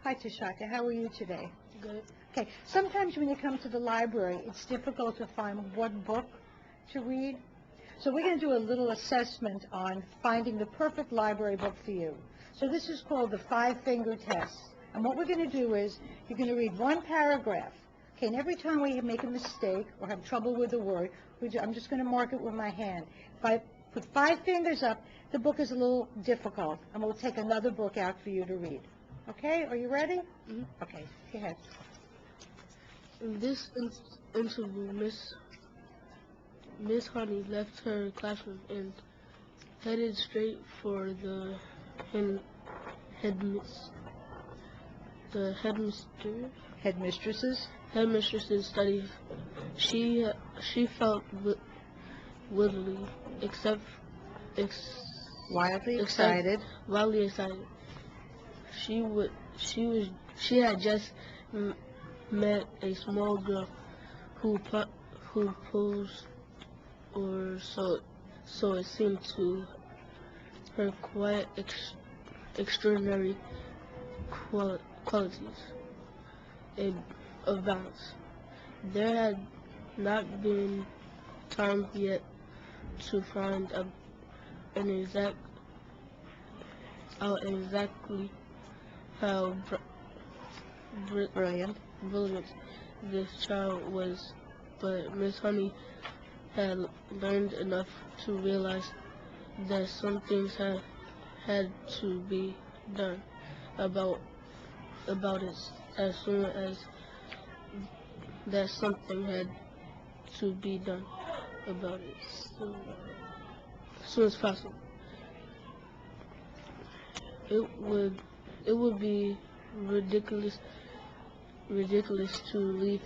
Hi, Tashaka. How are you today? Good. Okay. Sometimes when you come to the library, it's difficult to find what book to read. So we're going to do a little assessment on finding the perfect library book for you. So this is called the five-finger test. And what we're going to do is you're going to read one paragraph. Okay, and every time we make a mistake or have trouble with a word, I'm just going to mark it with my hand. If I put 5 fingers up, the book is a little difficult, and we'll take another book out for you to read. Okay, are you ready? Mm-hmm. Okay, go ahead. In this interview, Miss Honey left her classroom and headed straight for the headmistress's study. She felt wildly Wildly excited. Wildly excited. She had just met a small girl who posed, or so it seemed to her, quite extraordinary qualities of balance. There had not been time yet to find exactly how Brilliant this child was, but Miss Honey had learned enough to realize that some things had to be done about it as soon as that something had to be done about it as soon as possible. It would be ridiculous to leave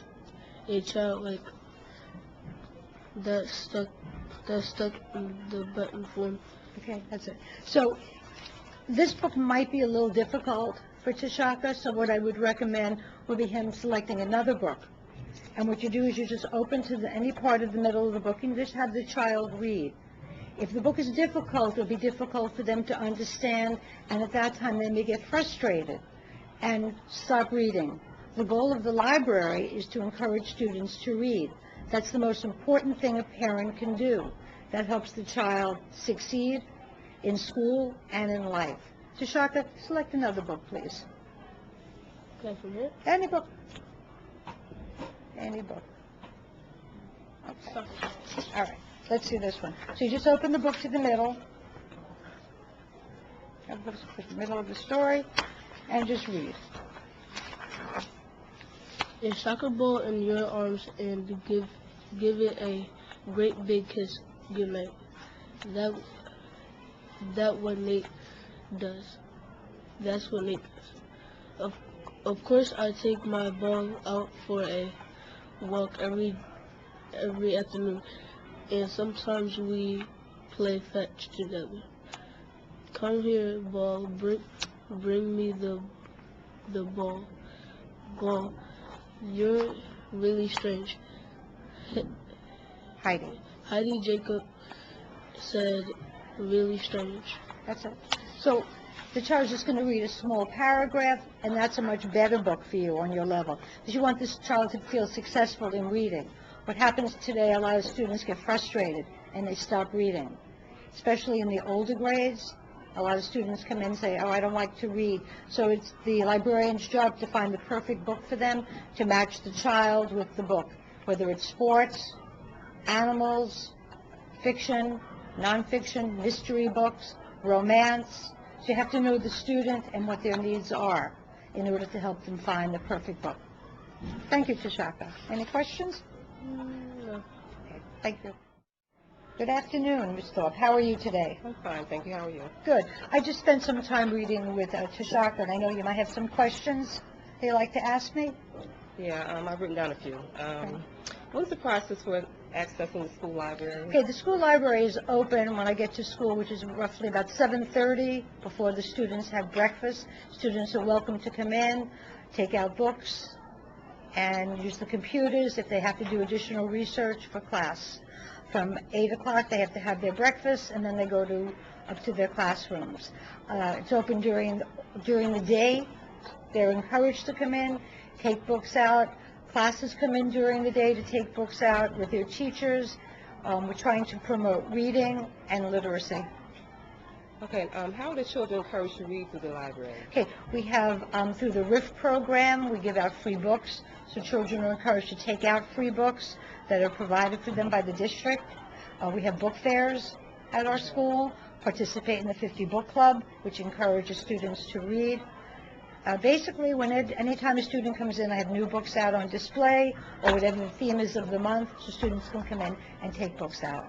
a child like that stuck in the button form. Okay, that's it. So this book might be a little difficult for Tashaka, so what I would recommend would be him selecting another book. And what you do is you just open to any part of the middle of the book and just have the child read. If the book is difficult, it'll be difficult for them to understand, and at that time they may get frustrated and stop reading. The goal of the library is to encourage students to read. That's the most important thing a parent can do. That helps the child succeed in school and in life. Tashaka, select another book, please. Okay, from here? Any book. Any book. Okay. All right. Let's see this one. So you just open the book to the middle. The middle of the story, and just read. A soccer ball in your arms and give it a great big kiss goodnight. That's what Nate does. Of course, I take my ball out for a walk every afternoon, and sometimes we play fetch together. Come here, ball. Bring me the ball. Ball. You're really strange. Heidi Jacob said, really strange. That's it. So the child's just going to read a small paragraph, and that's a much better book for you on your level, because you want this child to feel successful in reading. What happens today, a lot of students get frustrated and they stop reading, especially in the older grades. A lot of students come in and say, oh, I don't like to read. So it's the librarian's job to find the perfect book for them, to match the child with the book, whether it's sports, animals, fiction, nonfiction, mystery books, romance. So you have to know the student and what their needs are in order to help them find the perfect book. Thank you, Tashaka. Any questions? No. Okay, thank you. Good afternoon, Ms. Thorpe. How are you today? I'm fine, thank you. How are you? Good. I just spent some time reading with Tashaka, and I know you might have some questions that you'd like to ask me. Yeah, I've written down a few. What's the process for accessing the school library? Okay, the school library is open when I get to school, which is roughly about 7:30, before the students have breakfast. Students are welcome to come in, take out books, and use the computers if they have to do additional research for class. From 8 o'clock, they have to have their breakfast, and then they go up to their classrooms. It's open during the day, They're encouraged to come in, take books out. Classes come in during the day to take books out with their teachers. We're trying to promote reading and literacy. Okay, how are the children encouraged to read through the library? Okay, we have, through the RIF program, we give out free books, so children are encouraged to take out free books that are provided for them by the district. We have book fairs at our school, participate in the 50 Book Club, which encourages students to read. Basically, anytime a student comes in, I have new books out on display, or whatever the theme is of the month, so students can come in and take books out.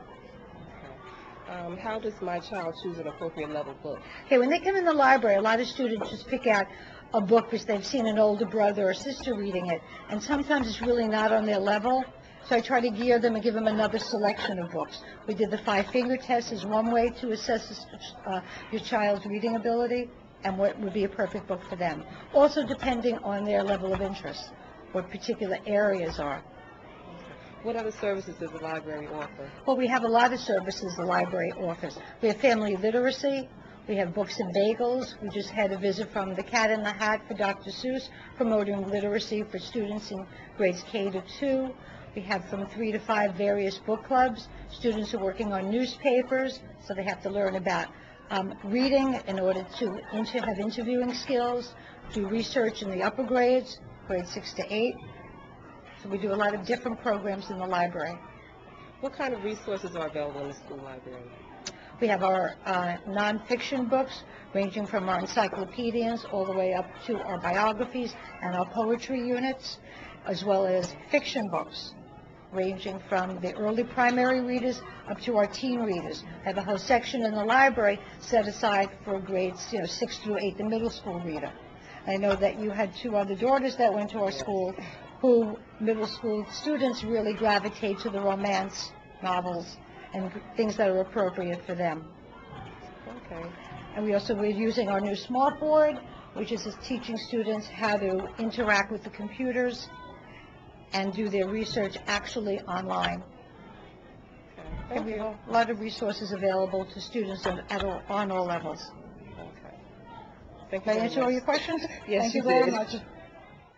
How does my child choose an appropriate level book? Okay, when they come in the library, a lot of students just pick out a book because they've seen an older brother or sister reading it, and sometimes it's really not on their level, so I try to gear them and give them another selection of books. We did the 5-finger test as one way to assess your child's reading ability and what would be a perfect book for them. Also depending on their level of interest, what particular areas are. What other services does the library offer? Well, we have a lot of services the library offers. We have family literacy. We have books and bagels. We just had a visit from the Cat in the Hat for Dr. Seuss, promoting literacy for students in grades K to 2. We have from 3 to 5 various book clubs. Students are working on newspapers, so they have to learn about reading in order to have interviewing skills, do research in the upper grades, grades 6 to 8. So we do a lot of different programs in the library. What kind of resources are available in the school library? We have our nonfiction books, ranging from our encyclopedias all the way up to our biographies and our poetry units, as well as fiction books, ranging from the early primary readers up to our teen readers. I have a whole section in the library set aside for grades 6 through 8, the middle school reader. I know that you had 2 other daughters that went to our school who middle school students really gravitate to the romance novels and things that are appropriate for them. Okay. And we're using our new smart board, which is teaching students how to interact with the computers and do their research actually online. Okay. And we have a lot of resources available to students on all levels. Okay. Thank you Did I very answer all much. your questions? Yes, Thank you you very did. much.